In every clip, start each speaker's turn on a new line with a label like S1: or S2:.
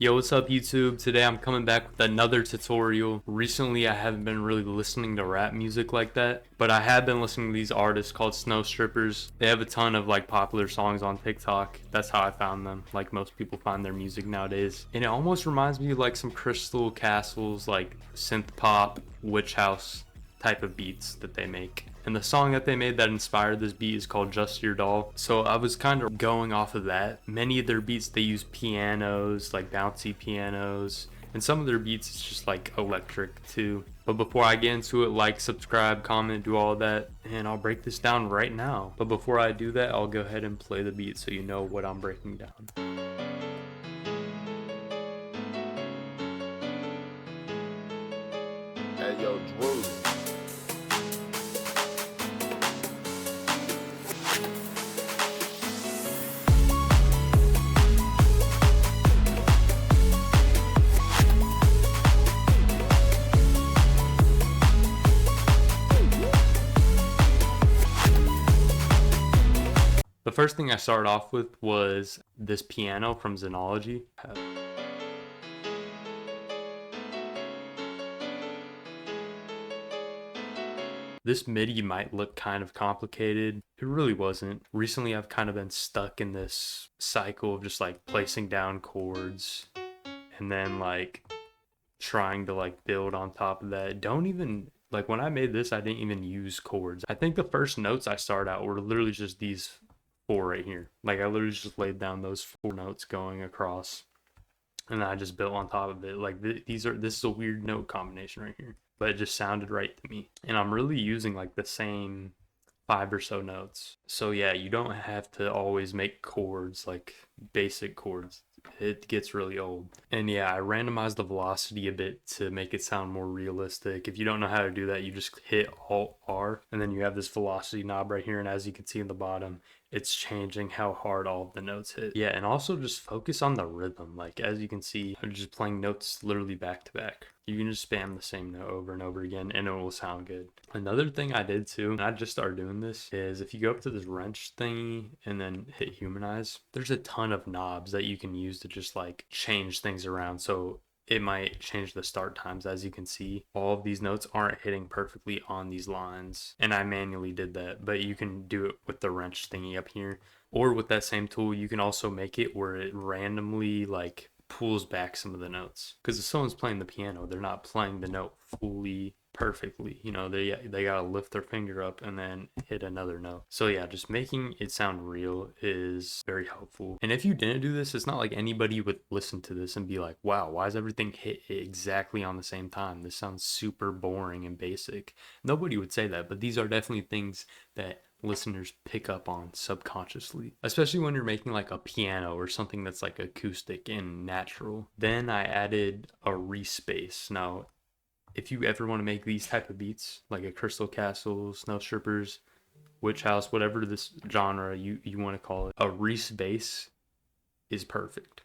S1: Yo, what's up YouTube? Today I'm coming back with another tutorial. Recently I haven't been really listening to rap music like that, but I have been listening to these artists called Snowstrippers. They have a ton of like popular songs on TikTok. That's how I found them, like most people find their music nowadays. And it almost reminds me of like some Crystal Castles, like synth pop, witch house type of beats that they make. And the song that they made that inspired this beat is called Just Your Doll. So I was kind of going off of that. Many of their beats, they use pianos, like bouncy pianos. And some of their beats, it's just like electric too. But before I get into it, like, subscribe, comment, do all of that. And I'll break this down right now. But before I do that, I'll go ahead and play the beat so you know what I'm breaking down.
S2: Hey, yo, Drew.
S1: The first thing I started off with was this piano from Xenology. This MIDI might look kind of complicated. It really wasn't. Recently I've kind of been stuck in this cycle of just like placing down chords and then like trying to like build on top of that. Don't even, like when I made this, I didn't even use chords. I think the first notes I started out were literally just these four right here. Like I literally just laid down those four notes going across and then I just built on top of it. Like this is a weird note combination right here, but it just sounded right to me. And I'm really using like the same 5 or so notes. So yeah, you don't have to always make chords, like basic chords. It gets really old. And yeah, I randomized the velocity a bit to make it sound more realistic. If you don't know how to do that, you just hit Alt R and then you have this velocity knob right here, and as you can see in the bottom, it's changing how hard all of the notes hit. Yeah, and also just focus on the rhythm. Like as you can see, I'm just playing notes literally back to back. You can just spam the same note over and over again and it will sound good. Another thing I did too, and I just started doing this, is if you go up to this wrench thingy and then hit humanize, there's a ton of knobs that you can use to just like change things around. So it might change the start times. As you can see, all of these notes aren't hitting perfectly on these lines, and I manually did that, but you can do it with the wrench thingy up here, or with that same tool you can also make it where it randomly like pulls back some of the notes, because if someone's playing the piano, they're not playing the note fully perfectly, you know, they gotta lift their finger up and then hit another note. So yeah, just making it sound real is very helpful. And if you didn't do this, it's not like anybody would listen to this and be like, wow, why is everything hit exactly on the same time? This sounds super boring and basic. Nobody would say that, but these are definitely things that listeners pick up on subconsciously, especially when you're making like a piano or something that's like acoustic and natural. Then I added a respace. Now if you ever want to make these type of beats, like a Crystal Castle, Snowstrippers, Witch House, whatever this genre you want to call it, a respace is perfect.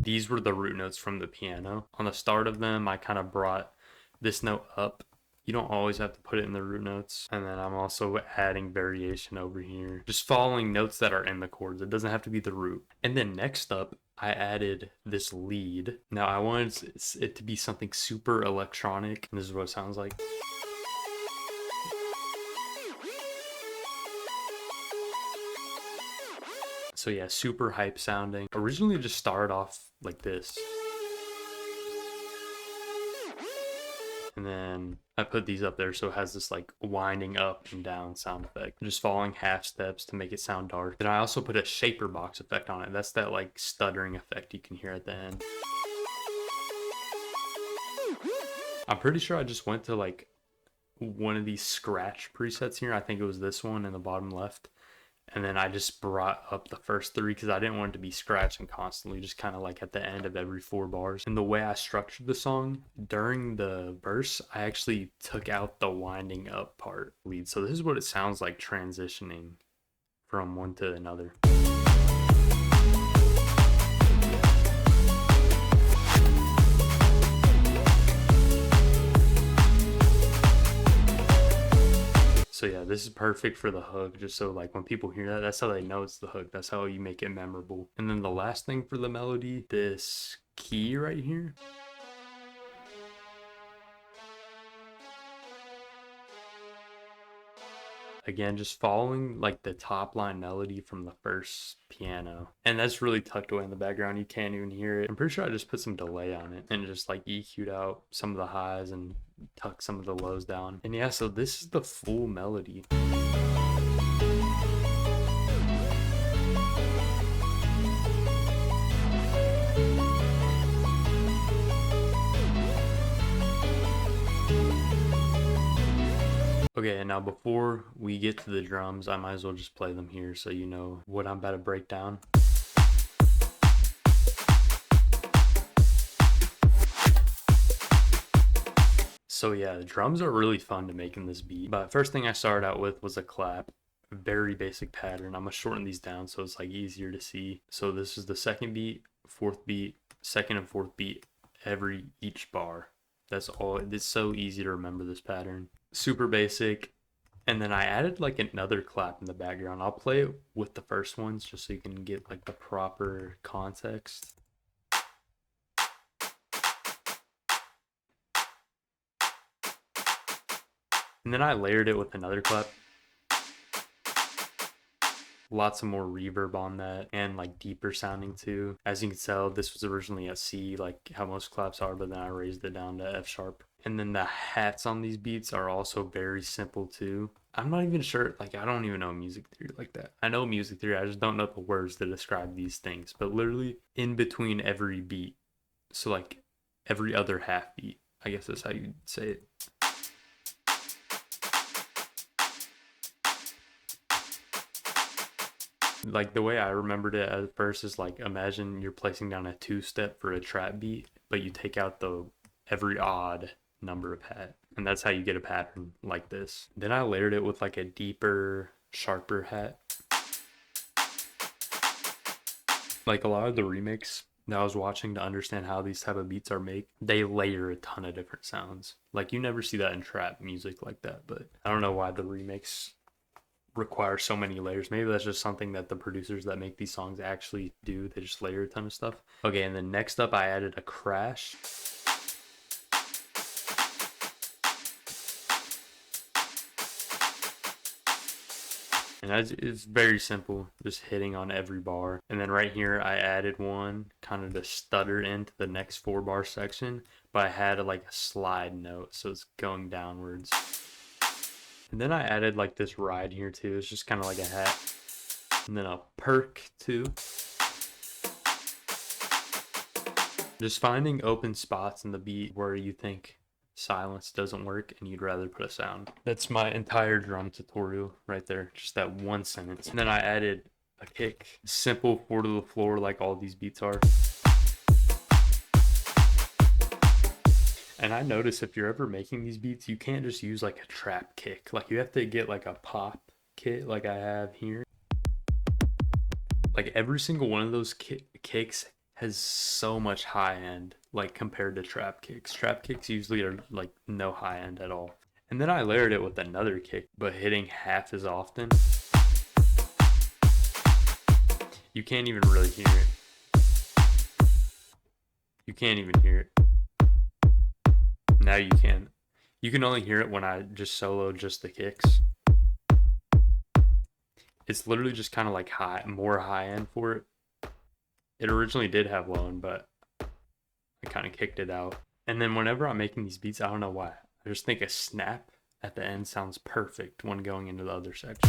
S1: These were the root notes from the piano. On the start of them, I kind of brought this note up. You don't always have to put it in the root notes. And then I'm also adding variation over here, just following notes that are in the chords. It doesn't have to be the root. And then next up, I added this lead. Now I wanted it to be something super electronic. And this is what it sounds like. So yeah, super hype sounding. Originally it just started off like this. And then I put these up there so it has this like winding up and down sound effect. Just following half steps to make it sound dark. Then I also put a shaper box effect on it. That's that like stuttering effect you can hear at the end. I'm pretty sure I just went to like one of these scratch presets here. I think it was this one in the bottom left. And then I just brought up the first 3 because I didn't want it to be scratching constantly, just kind of like at the end of every 4 bars. And the way I structured the song, during the verse, I actually took out the winding up part lead. So this is what it sounds like transitioning from one to another. this is perfect for the hook, just so like when people hear that, that's how they know it's the hook. That's how you make it memorable. And then the last thing for the melody, this key right here. Again, just following like the top line melody from the first piano. And that's really tucked away in the background. You can't even hear it. I'm pretty sure I just put some delay on it and just like EQ'd out some of the highs and tucked some of the lows down. And yeah, so this is the full melody. Okay, and now before we get to the drums, I might as well just play them here so you know what I'm about to break down. So yeah, the drums are really fun to make in this beat. But first thing I started out with was a clap. Very basic pattern. I'm gonna shorten these down so it's like easier to see. So this is the second beat, fourth beat, second and fourth beat, each bar. That's all. It's so easy to remember this pattern. Super basic. And then I added like another clap in the background. I'll play it with the first ones just so you can get like the proper context. And then I layered it with another clap. Lots of more reverb on that and like deeper sounding too. As you can tell, this was originally a C, like how most claps are, but then I raised it down to F sharp. And then the hats on these beats are also very simple too. I'm not even sure, like I don't even know music theory like that. I know music theory, I just don't know the words to describe these things. But literally in between every beat, so like every other half beat, I guess that's how you'd say it. Like the way I remembered it at first is like, imagine you're placing down a 2-step for a trap beat, but you take out the every odd number of hat, and that's how you get a pattern like this. Then I layered it with like a deeper, sharper hat. Like a lot of the remakes that I was watching to understand how these type of beats are made, they layer a ton of different sounds. Like you never see that in trap music like that, but I don't know why the remakes require so many layers. Maybe that's just something that the producers that make these songs actually do. They just layer a ton of stuff. Okay, and then next up I added a crash. And it's very simple, just hitting on every bar. And then right here I added one kind of to stutter into the next 4-bar section, but I had like a slide note, so it's going downwards. And then I added like this ride here too. It's just kind of like a hat. And then a perk too. Just finding open spots in the beat where you think silence doesn't work and you'd rather put a sound. That's my entire drum tutorial right there. Just that one sentence. And then I added a kick. Simple 4 to the floor like all these beats are. And I notice if you're ever making these beats, you can't just use like a trap kick. Like you have to get like a pop kit like I have here. Like every single one of those kicks has so much high end, like compared to trap kicks. Trap kicks usually are like no high end at all. And then I layered it with another kick, but hitting half as often. You can't even really hear it. You can't even hear it. Now you can. You can only hear it when I just soloed just the kicks. It's literally just kind of like more high end for it. It originally did have low end, but I kind of kicked it out. And then whenever I'm making these beats, I don't know why, I just think a snap at the end sounds perfect when going into the other section.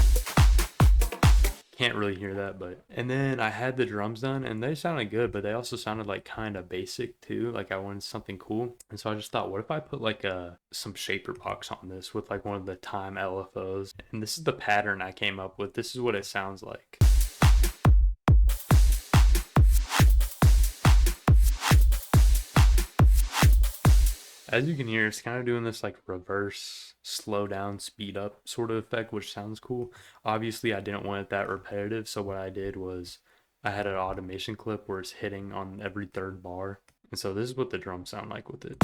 S1: Can't really hear that, but... And then I had the drums done, and they sounded good, but they also sounded like kind of basic too. Like I wanted something cool. And so I just thought, what if I put like some shaper box on this with like one of the time LFOs? And this is the pattern I came up with. This is what it sounds like. As you can hear, it's kind of doing this like reverse, slow down, speed up sort of effect, which sounds cool. Obviously, I didn't want it that repetitive, so what I did was I had an automation clip where it's hitting on every 3rd bar. And so this is what the drums sound like with it.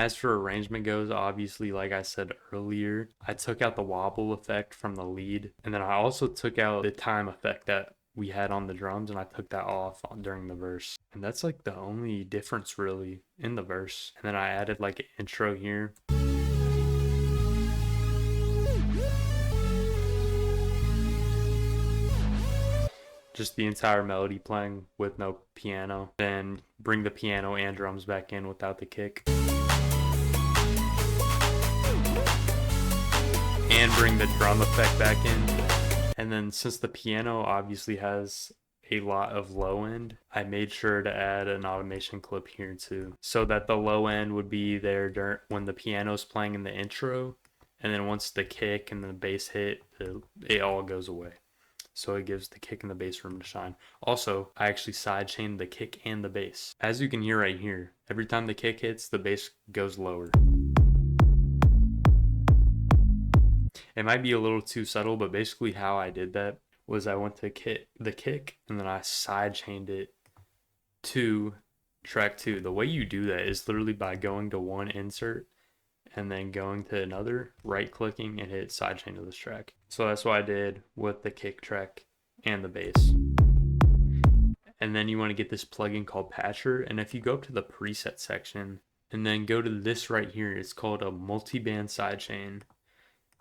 S1: as for arrangement goes, obviously, like I said earlier, I took out the wobble effect from the lead, and then I also took out the time effect that we had on the drums, and I took that off during the verse. And that's like the only difference really in the verse. And then I added like an intro here. Just the entire melody playing with no piano. Then bring the piano and drums back in without the kick. And bring the drum effect back in. And then since the piano obviously has a lot of low end, I made sure to add an automation clip here too, so that the low end would be there when the piano's playing in the intro, and then once the kick and the bass hit, it all goes away. So it gives the kick and the bass room to shine. Also, I actually sidechained the kick and the bass. As you can hear right here, every time the kick hits, the bass goes lower. It might be a little too subtle, but basically how I did that was I went to the kick and then I sidechained it to track 2. The way you do that is literally by going to one insert and then going to another, right clicking, and hit sidechain to this track. So that's what I did with the kick track and the bass. And then you want to get this plugin called Patcher, and if you go up to the preset section and then go to this right here, it's called a multi-band sidechain.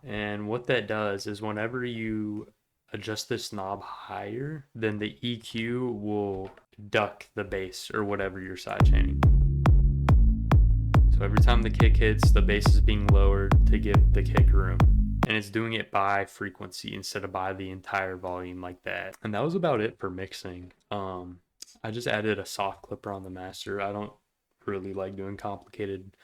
S1: And what that does is whenever you adjust this knob higher, then the EQ will duck the bass or whatever you're sidechaining. So every time the kick hits, the bass is being lowered to give the kick room. And it's doing it by frequency instead of by the entire volume like that. And that was about it for mixing. I just added a soft clipper on the master. I don't really like doing complicated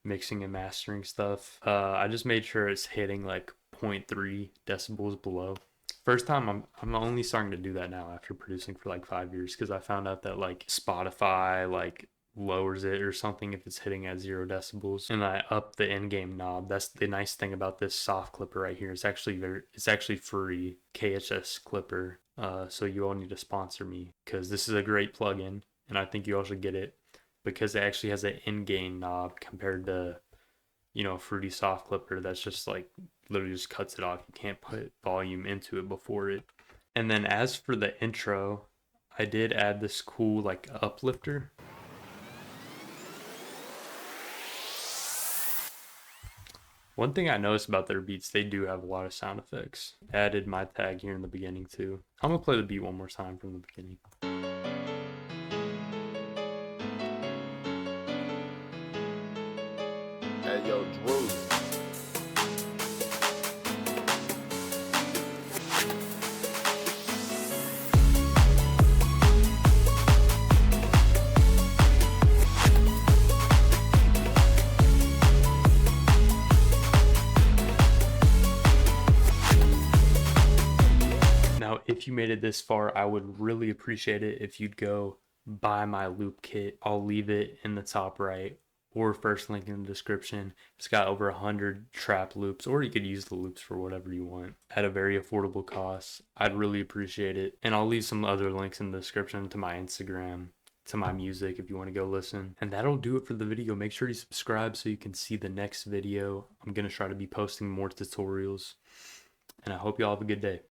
S1: mixing and mastering stuff. I just made sure it's hitting like 0.3 decibels below. First time I'm only starting to do that now after producing for like 5 years, because I found out that like Spotify like lowers it or something if it's hitting at 0 decibels, and I up the in-game knob. That's the nice thing about this soft clipper right here. It's actually free, KHS clipper. So you all need to sponsor me, because this is a great plugin and I think you all should get it, because it actually has an in-game knob compared to, you know, fruity soft clipper that's just like literally just cuts it off. You can't put volume into it before it. And then as for the intro, I did add this cool like uplifter. One thing I noticed about their beats, they do have a lot of sound effects. I added my tag here in the beginning too. I'm gonna play the beat one more time from the beginning.
S2: Hey, yo, Drew.
S1: Now, if you made it this far, I would really appreciate it if you'd go buy my loop kit. I'll leave it in the top right or first link in the description. It's got over 100 trap loops, or you could use the loops for whatever you want at a very affordable cost. I'd really appreciate it. And I'll leave some other links in the description to my Instagram, to my music if you want to go listen. And that'll do it for the video. Make sure you subscribe so you can see the next video. I'm going to try to be posting more tutorials. And I hope you all have a good day.